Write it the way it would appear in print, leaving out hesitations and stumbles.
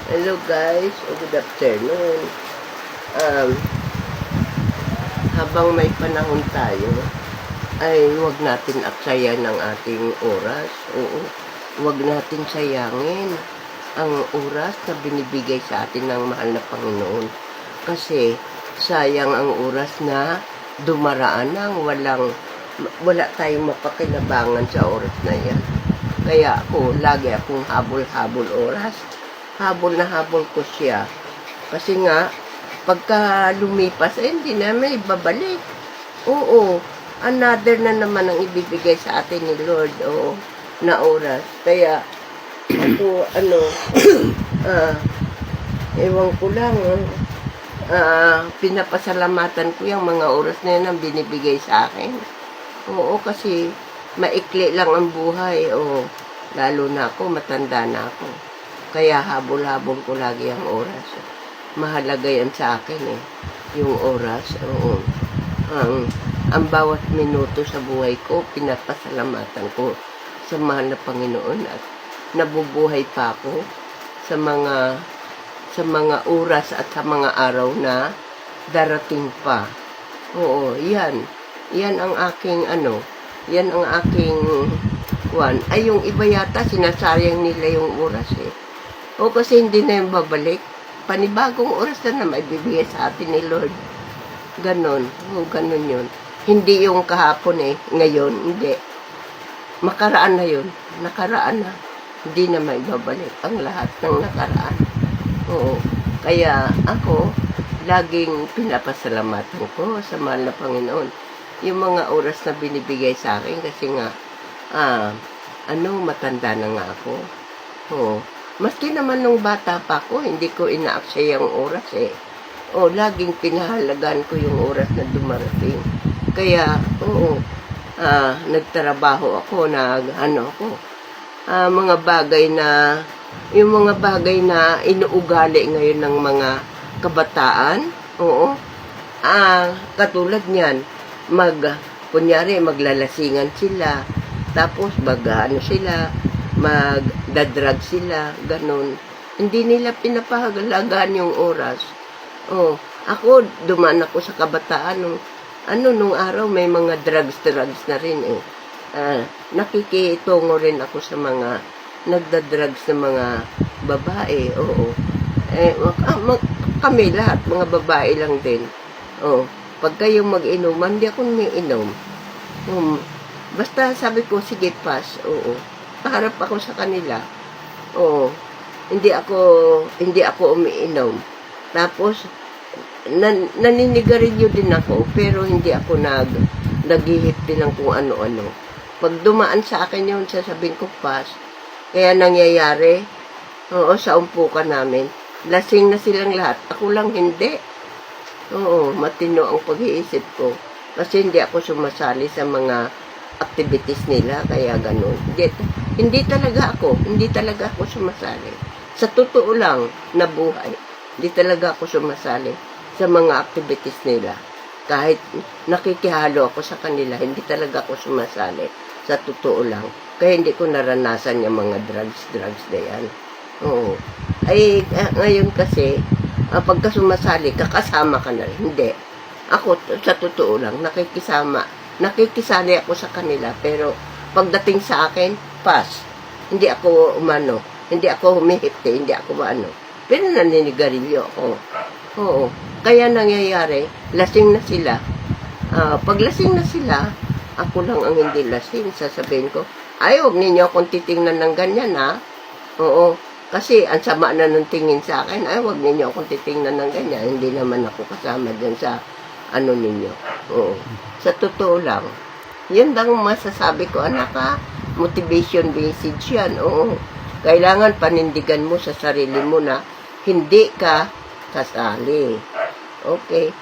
Hello guys, good afternoon. Um, Habang may panahon tayo, ay huwag natin aksayan ang ating oras. Oo, huwag natin sayangin ang oras na binibigay sa atin ng mahal na Panginoon. Kasi sayang ang oras na dumaraan nang wala tayong mapakinabangan sa oras na yan. Kaya lagi akong habol-habol oras. Habol na habol ko siya. Kasi nga, pagka lumipas, hindi na may babalik. Oo, another na naman ang ibibigay sa atin ni Lord, na oras. Kaya, ako, ewan ko lang, pinapasalamatan ko yung mga oras na yun ang binibigay sa akin. Oo, kasi maikli lang ang buhay, lalo na ako, matanda na ako. Kaya habol-habol ko lagi ang oras. Mahalaga yan sa akin yung oras. Oo. Ang bawat minuto sa buhay ko, pinapasalamatan ko sa mahal na Panginoon at nabubuhay pa ako sa mga oras at sa mga araw na darating pa. Oo, yan. Yan ang aking yan ang aking ay yung iba yata sinasayang nila yung oras kasi hindi na yung babalik. Panibagong oras na may bibigay sa atin ni Lord. Ganon. Ganon yun. Hindi yung kahapon ngayon, hindi. Makaraan na yun. Nakaraan na. Hindi na may babalik ang lahat ng nakaraan. Oo. Kaya ako, laging pinapasalamatan ko sa mahal na Panginoon. Yung mga oras na binibigay sa akin kasi nga, matanda na nga ako. Oo. Maski naman nung bata pa ako, hindi ko inaaksaya yung oras laging pinahalagan ko yung oras na dumarating. Kaya, nagtrabaho ako, mga bagay na, yung mga bagay na inuugali ngayon ng mga kabataan, katulad niyan, kunyari, maglalasingan sila, tapos magdadrag sila, ganun. Hindi nila pinapahalagaan yung oras. Ako, dumaan ako sa kabataan nung araw may mga drugs na rin nakikitungo rin ako sa mga nagdadrugs na mga babae, kami lahat, mga babae lang din. Pag kayo mag-inuman, hindi ako umiinom. Basta sabi ko, sige, pass, paharap ako sa kanila. Hindi ako umiinom. Tapos, naninigarilyo din ako, pero hindi ako naghihip din ng kung ano-ano. Pag dumaan sa akin yun, sasabihin ko, pass. Kaya nangyayari, sa umpukan namin, lasing na silang lahat. Ako lang hindi. Matino ang pag-iisip ko. Kasi hindi ako sumasali sa mga activities nila, kaya ganun. Hindi talaga ako sumasali. Sa totoo lang na buhay, hindi talaga ako sumasali sa mga activities nila. Kahit nakikihalo ako sa kanila, hindi talaga ako sumasali. Sa totoo lang. Kaya hindi ko naranasan yung mga drugs na yan. Ngayon kasi, pagka sumasali, kakasama ka na rin. Hindi. Ako, sa totoo lang, nakikisali ako sa kanila, pero pagdating sa akin, pass. Hindi ako hindi ako humihipte, hindi ako pero naninigarilyo ako. Kaya nangyayari, lasing na sila. Pag lasing na sila, ako lang ang hindi lasing. Sasabihin ko, huwag ninyo akong titingnan ng ganyan, kasi ang sama na ng tingin sa akin, huwag ninyo akong titingnan ng ganyan. Hindi naman ako kasama dyan sa ninyo. Sa totoo lang. Yan lang masasabi ko, anak motivation message yan. Kailangan panindigan mo sa sarili mo na hindi ka kasali. Okay.